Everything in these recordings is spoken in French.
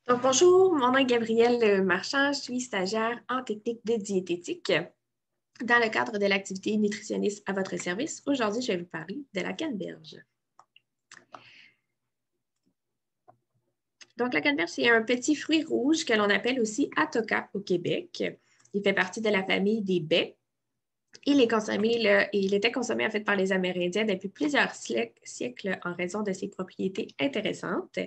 Donc, bonjour, mon nom est Gabrielle Marchand, je suis stagiaire en technique de diététique dans le cadre de l'activité nutritionniste à votre service. Aujourd'hui, je vais vous parler de la canneberge. Donc, la canneberge, c'est un petit fruit rouge que l'on appelle aussi atoka au Québec. Il fait partie de la famille des baies. Il était consommé en fait par les Amérindiens depuis plusieurs siècles en raison de ses propriétés intéressantes.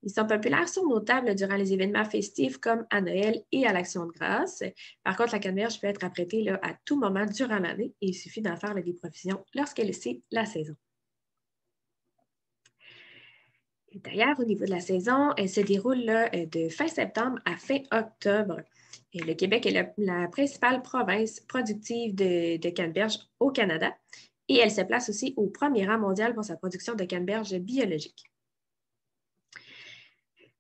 Ils sont populaires sur nos tables durant les événements festifs comme à Noël et à l'Action de grâce. Par contre, la canneberge peut être apprêtée à tout moment durant l'année et il suffit d'en faire des provisions lorsqu'elle c'est la saison. D'ailleurs, au niveau de la saison, elle se déroule de fin septembre à fin octobre. Et le Québec est la principale province productive de canneberge au Canada et elle se place aussi au premier rang mondial pour sa production de canneberge biologique.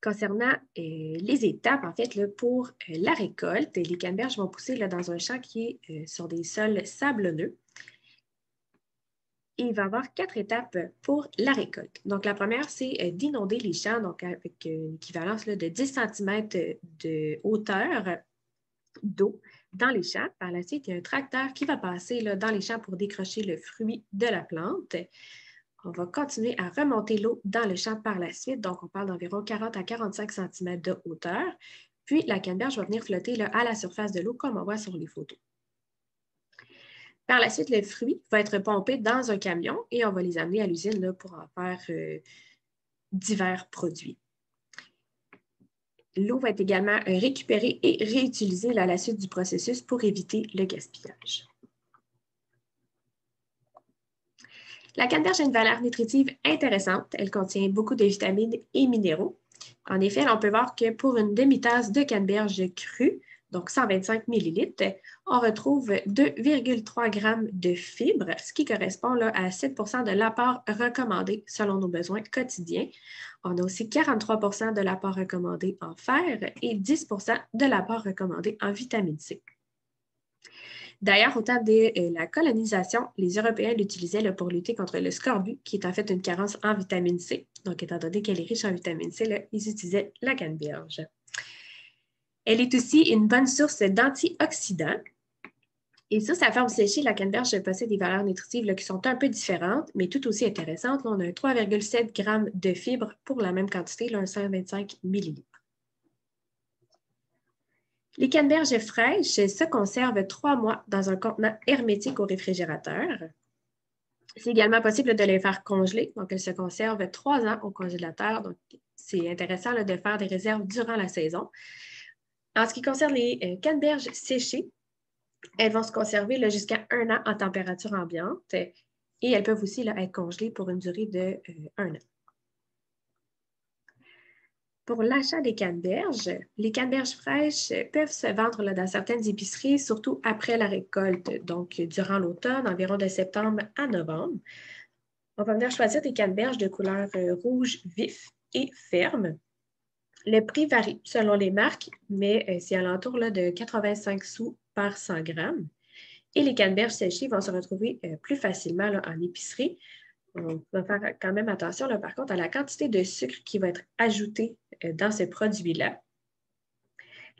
Concernant les étapes, en fait, pour la récolte, les canneberges vont pousser dans un champ qui est sur des sols sablonneux. Et il va y avoir 4 étapes pour la récolte. Donc, la première, c'est d'inonder les champs, donc avec une équivalence de 10 cm de hauteur d'eau dans les champs. Par la suite, il y a un tracteur qui va passer dans les champs pour décrocher le fruit de la plante. On va continuer à remonter l'eau dans le champ par la suite. Donc, on parle d'environ 40 à 45 cm de hauteur. Puis, la canneberge va venir flotter à la surface de l'eau, comme on voit sur les photos. Par la suite, le fruit va être pompé dans un camion et on va les amener à l'usine pour en faire divers produits. L'eau va être également récupérée et réutilisée à la suite du processus pour éviter le gaspillage. La canneberge a une valeur nutritive intéressante. Elle contient beaucoup de vitamines et minéraux. En effet, on peut voir que pour une demi-tasse de canneberge crue, donc 125 ml, on retrouve 2,3 g de fibres, ce qui correspond à 7 de l'apport recommandé selon nos besoins quotidiens. On a aussi 43 de l'apport recommandé en fer et 10 de l'apport recommandé en vitamine C. D'ailleurs, au temps de la colonisation, les Européens l'utilisaient pour lutter contre le scorbut, qui est en fait une carence en vitamine C. Donc, étant donné qu'elle est riche en vitamine C, ils utilisaient la canneberge. Elle est aussi une bonne source d'antioxydants. Et ça forme séchée, la canneberge possède des valeurs nutritives qui sont un peu différentes, mais tout aussi intéressantes. Là, on a 3,7 g de fibres pour la même quantité, 125 ml. Les canneberges fraîches se conservent 3 mois dans un contenant hermétique au réfrigérateur. C'est également possible de les faire congeler. Donc, elles se conservent 3 ans au congélateur. Donc, c'est intéressant de faire des réserves durant la saison. En ce qui concerne les canneberges séchées, elles vont se conserver jusqu'à 1 an en température ambiante et elles peuvent aussi être congelées pour une durée de 1 an. Pour l'achat des canneberges, les canneberges fraîches peuvent se vendre dans certaines épiceries, surtout après la récolte, donc durant l'automne, environ de septembre à novembre. On va venir choisir des canneberges de couleur rouge vif et ferme. Le prix varie selon les marques, mais c'est à l'entour de 85 sous par 100 grammes. Et les canneberges séchées vont se retrouver plus facilement en épicerie. On va faire quand même attention, par contre, à la quantité de sucre qui va être ajoutée dans ce produit-là.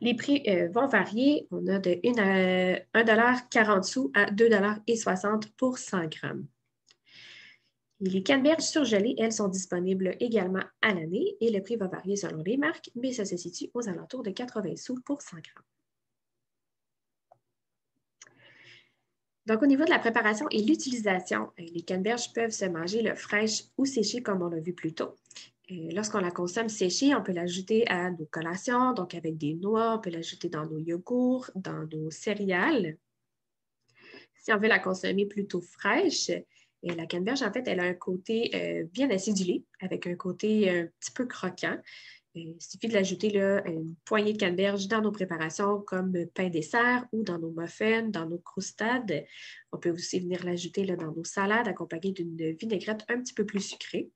Les prix vont varier. On a de 1,40 $ à 2,60 $ pour 100 grammes. Et les canneberges surgelées, elles, sont disponibles également à l'année et le prix va varier selon les marques, mais ça se situe aux alentours de 80 sous pour 100 grammes. Donc, au niveau de la préparation et l'utilisation, les canneberges peuvent se manger fraîches ou séchées, comme on l'a vu plus tôt. Lorsqu'on la consomme séchée, on peut l'ajouter à nos collations, donc avec des noix, on peut l'ajouter dans nos yogourts, dans nos céréales. Si on veut la consommer plutôt fraîche, la canneberge, en fait, elle a un côté bien acidulé, avec un côté un petit peu croquant. Il suffit de l'ajouter une poignée de canneberge dans nos préparations comme pain dessert ou dans nos muffins, dans nos croustades. On peut aussi venir l'ajouter dans nos salades accompagnées d'une vinaigrette un petit peu plus sucrée.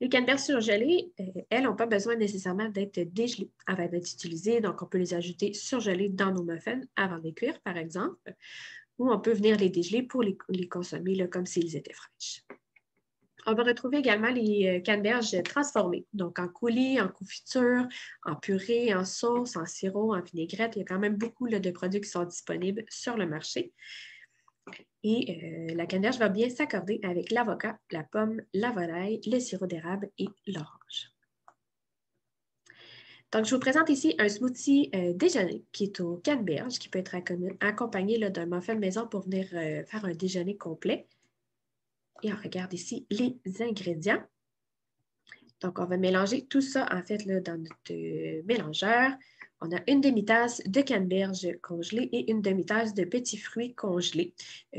Les canneberges surgelées, elles n'ont pas besoin nécessairement d'être dégelées avant d'être utilisées. Donc, on peut les ajouter surgelées dans nos muffins avant de les cuire, par exemple, ou on peut venir les dégeler pour les consommer comme s'ils étaient fraîches. On va retrouver également les canneberges transformées, donc en coulis, en confiture, en purée, en sauce, en sirop, en vinaigrette. Il y a quand même beaucoup là, de produits qui sont disponibles sur le marché. Et la canneberge va bien s'accorder avec l'avocat, la pomme, la volaille, le sirop d'érable et l'orange. Donc, je vous présente ici un smoothie déjeuner qui est aux canneberges, qui peut être accompagné d'un muffin de maison pour venir faire un déjeuner complet. Et on regarde ici les ingrédients. Donc, on va mélanger tout ça, en fait, là, dans notre mélangeur. On a une demi-tasse de canneberge congelée et une demi-tasse de petits fruits congelés.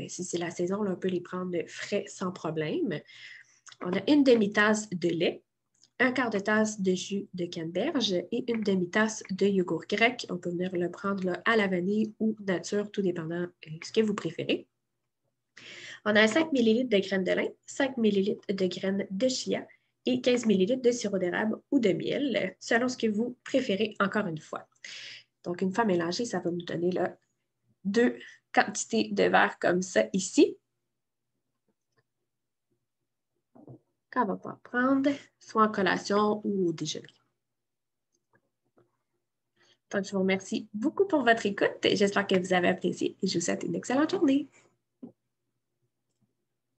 Si c'est la saison, là, on peut les prendre frais sans problème. On a une demi-tasse de lait, un quart de tasse de jus de canneberge et une demi-tasse de yogourt grec. On peut venir le prendre là, à la vanille ou nature, tout dépendant de ce que vous préférez. On a 5 ml de graines de lin, 5 ml de graines de chia et 15 ml de sirop d'érable ou de miel, selon ce que vous préférez, encore une fois. Donc, une fois mélangé, ça va nous donner là, 2 quantités de verre comme ça ici. Qu'on va pouvoir prendre, soit en collation ou au déjeuner. Donc, je vous remercie beaucoup pour votre écoute. J'espère que vous avez apprécié et je vous souhaite une excellente journée.